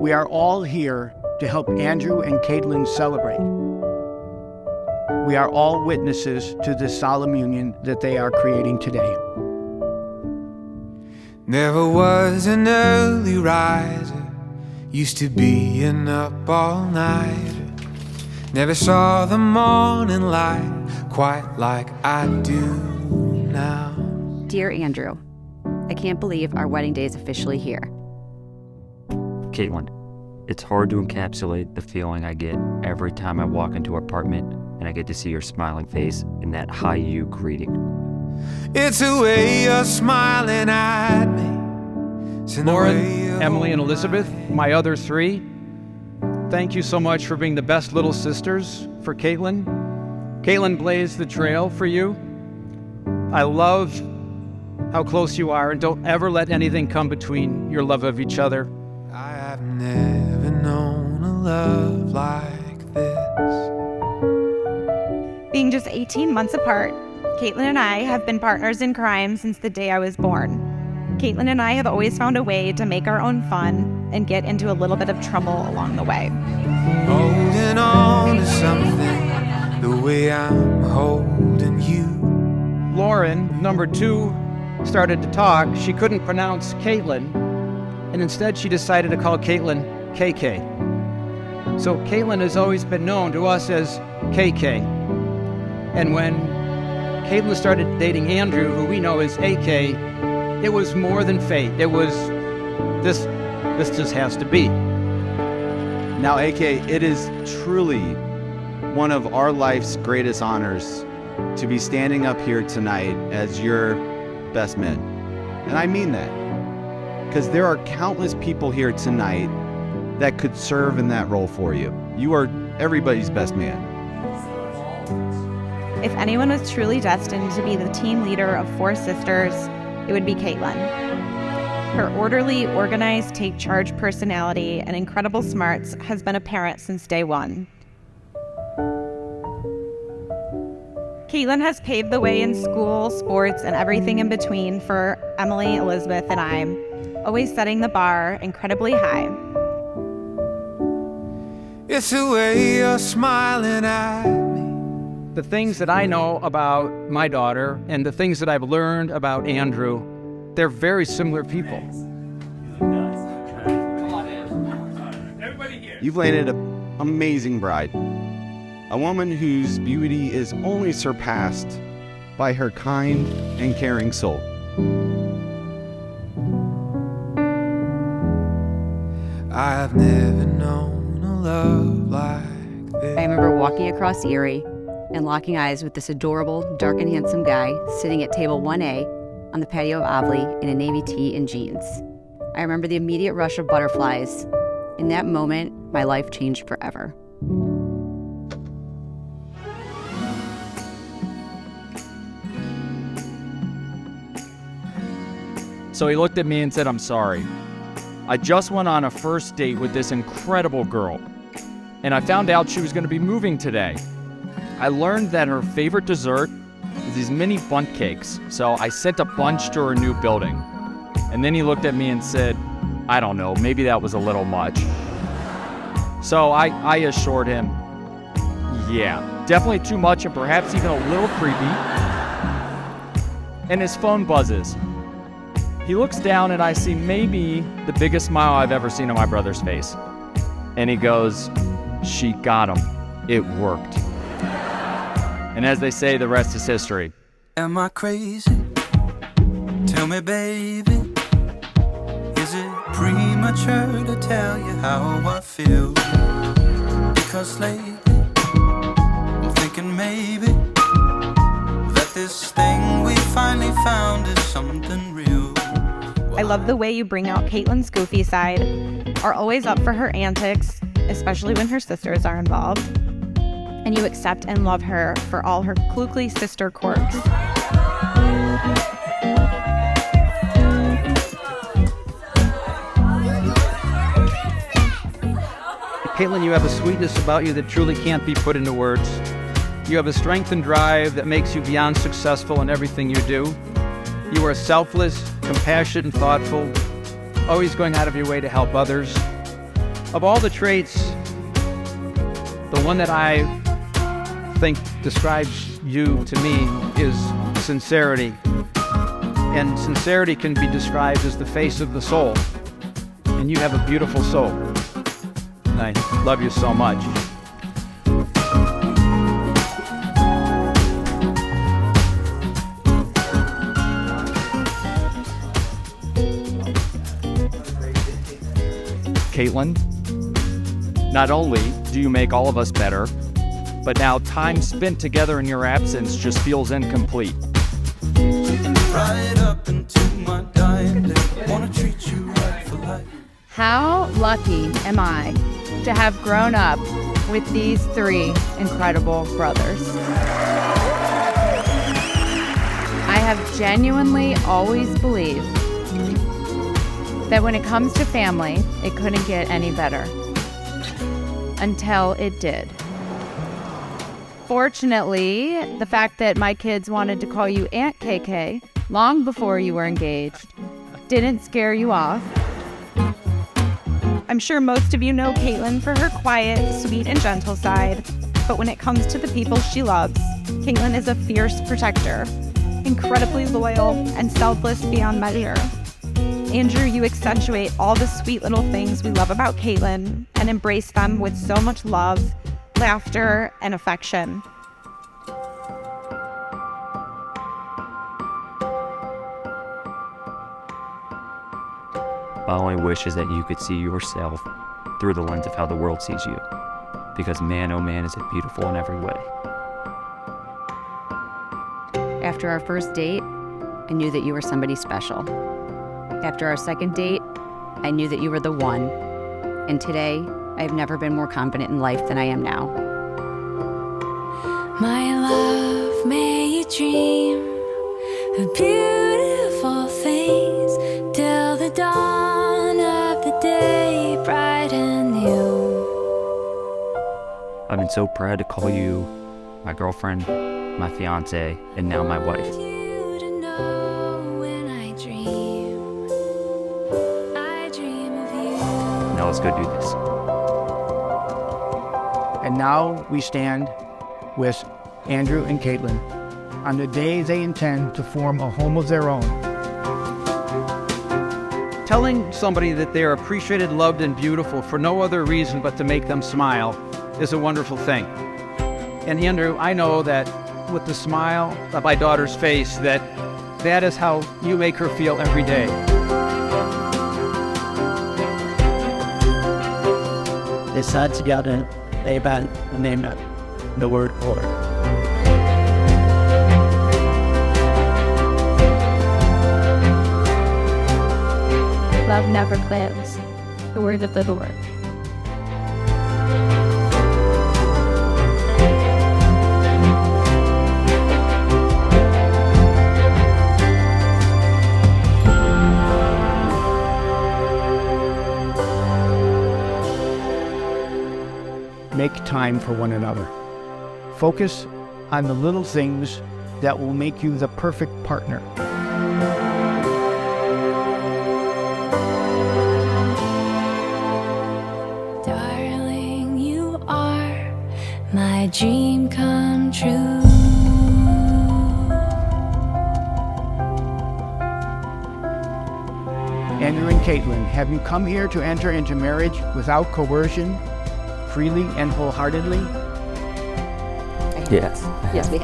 We are all here to help Andrew and Katelyn celebrate. We are all witnesses to this solemn union that they are creating today. Never was an early riser, used to be an up all nighter. Never saw the morning light quite like I do now. Dear Andrew, I can't believe our wedding day is officially here. Katelyn, it's hard to encapsulate the feeling I get every time I walk into our apartment and I get to see your smiling face in that hi you greeting. It's the way you're smiling at me. It's in the Lauren, way you Emily, and hold Elizabeth, my other three, thank you so much for being the best little sisters for Katelyn. Katelyn blazed the trail for you. I love how close you are, and don't ever let anything come between your love of each other. I have never known a love like this. Being just 18 months apart, Katelyn and I have been partners in crime since the day I was born. Katelyn and I have always found a way to make our own fun and get into a little bit of trouble along the way. Holding on to something the way I'm holding you. Lauren, number two, started to talk. She couldn't pronounce Katelyn, and instead she decided to call Katelyn KK. So Katelyn has always been known to us as KK. And when Katelyn started dating Andrew, who we know as AK, it was more than fate. It was, this just has to be. Now, AK, it is truly one of our life's greatest honors to be standing up here tonight as your best man. And I mean that, because there are countless people here tonight that could serve in that role for you. You are everybody's best man. If anyone was truly destined to be the team leader of four sisters, it would be Katelyn. Her orderly, organized, take-charge personality and incredible smarts has been apparent since day one. Katelyn has paved the way in school, sports, and everything in between for Emily, Elizabeth, and I, always setting the bar incredibly high. It's the way you're smiling at me. The things that I know about my daughter and the things that I've learned about Andrew, they're very similar people. You've landed an amazing bride. A woman whose beauty is only surpassed by her kind and caring soul. I've never known a love like this. I remember walking across Erie and locking eyes with this adorable, dark and handsome guy sitting at table 1A on the patio of Ave in a navy tee and jeans. I remember the immediate rush of butterflies. In that moment, my life changed forever. So he looked at me and said, "I'm sorry. I just went on a first date with this incredible girl, and I found out she was going to be moving today. I learned that her favorite dessert is these mini bundt cakes, so I sent a bunch to her new building." And then he looked at me and said, "I don't know, maybe that was a little much." So I assured him, yeah, definitely too much and perhaps even a little creepy. And his phone buzzes. He looks down and I see maybe the biggest smile I've ever seen on my brother's face. And he goes, "She got him. It worked." And as they say, the rest is history. Am I crazy? Tell me, baby. Is it premature to tell you how I feel? Because lately, I'm thinking maybe that this thing we finally found is something real. I love the way you bring out Katelyn's goofy side, are always up for her antics, especially when her sisters are involved, and you accept and love her for all her klukely sister quirks. Katelyn, you have a sweetness about you that truly can't be put into words. You have a strength and drive that makes you beyond successful in everything you do. You are selfless, compassionate, and thoughtful, always going out of your way to help others. Of all the traits, the one that I think describes you to me is sincerity. And sincerity can be described as the face of the soul. And you have a beautiful soul. And I love you so much. Katelyn, not only do you make all of us better, but now time spent together in your absence just feels incomplete. Right up into my dying day. Wanna treat you right for life. How lucky am I to have grown up with these three incredible brothers? I have genuinely always believed that when it comes to family, it couldn't get any better. Until it did. Fortunately, the fact that my kids wanted to call you Aunt KK long before you were engaged didn't scare you off. I'm sure most of you know Katelyn for her quiet, sweet, and gentle side, but when it comes to the people she loves, Katelyn is a fierce protector, incredibly loyal, and selfless beyond measure. Andrew, you accentuate all the sweet little things we love about Katelyn and embrace them with so much love, laughter, and affection. My only wish is that you could see yourself through the lens of how the world sees you. Because man, oh man, is it beautiful in every way. After our first date, I knew that you were somebody special. After our second date, I knew that you were the one. And today, I've never been more confident in life than I am now. My love, may you dream of beautiful things till the dawn of the day, bright and new. I've been so proud to call you my girlfriend, my fiance, and now my wife. You to know when I dream of you. Now let's go do this. And now we stand with Andrew and Katelyn on the day they intend to form a home of their own. Telling somebody that they are appreciated, loved, and beautiful for no other reason but to make them smile is a wonderful thing. And Andrew, I know that with the smile of my daughter's face, that is how you make her feel every day. They sat together, they bent, and they met. The word Lord. Love never fails. The word of the Lord. Make time for one another. Focus on the little things that will make you the perfect partner. Darling, you are my dream come true. Andrew and Katelyn, have you come here to enter into marriage without coercion, freely and wholeheartedly? Yes. Yes, we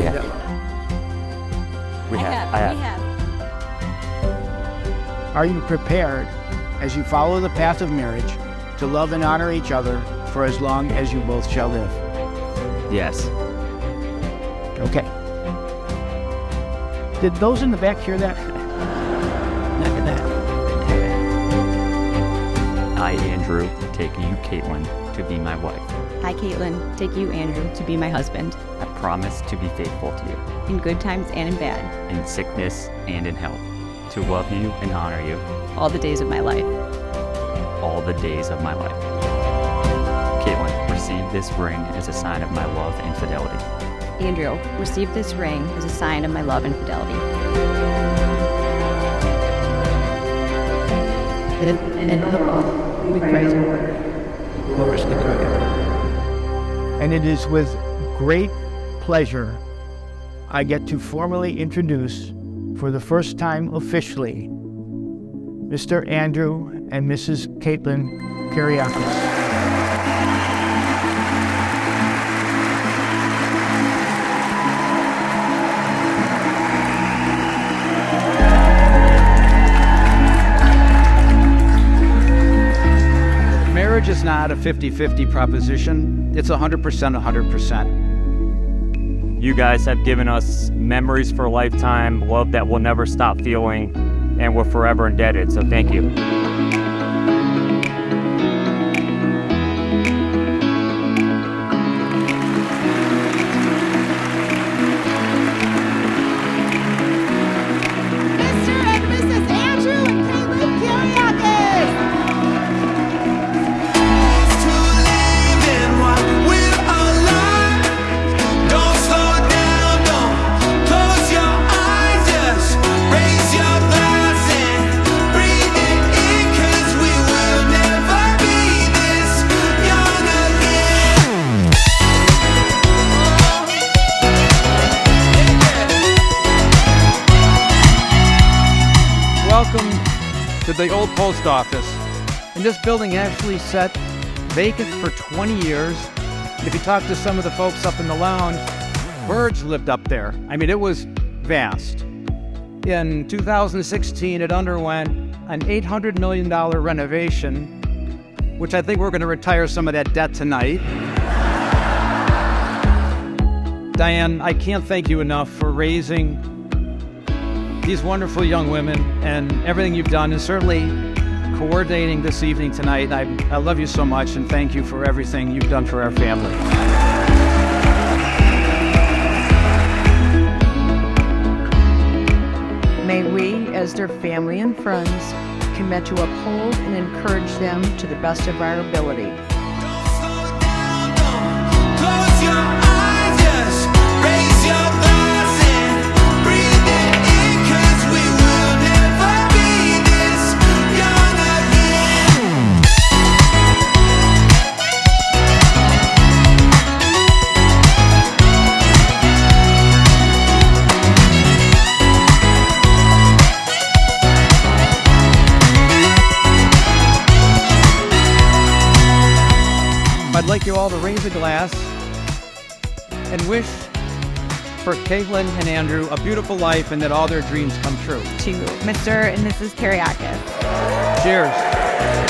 have. We have. I have. Are you prepared, as you follow the path of marriage, to love and honor each other for as long as you both shall live? Yes. Okay. Did those in the back hear that? Look at that. I, Andrew, take you, Katelyn, to be my wife. I, Katelyn, take you, Andrew, to be my husband. I promise to be faithful to you, In good times and in bad. in sickness and in health, to love you and honor you All the days of my life. all the days of my life. Katelyn, receive this ring as a sign of my love and fidelity. Andrew, receive this ring as a sign of my love and fidelity. And it is with great pleasure I get to formally introduce, for the first time officially, Mr. Andrew and Mrs. Katelyn Andrew. Marriage is not a 50-50 proposition. It's 100%, 100%. You guys have given us memories for a lifetime, love that we'll never stop feeling, and we're forever indebted, so thank you. Welcome to the old post office. And this building actually sat vacant for 20 years. And if you talk to some of the folks up in the lounge, birds lived up there. I mean, it was vast. In 2016, it underwent an $800 million renovation, which I think we're going to retire some of that debt tonight. Diane, I can't thank you enough for raising these wonderful young women and everything you've done, and certainly coordinating this evening tonight. I love you so much, and thank you for everything you've done for our family. May we, as their family and friends, commit to uphold and encourage them to the best of our ability. I'd like you all to raise a glass and wish for Katelyn and Andrew a beautiful life and that all their dreams come true. To Mr. and Mrs. Kariakis. Cheers.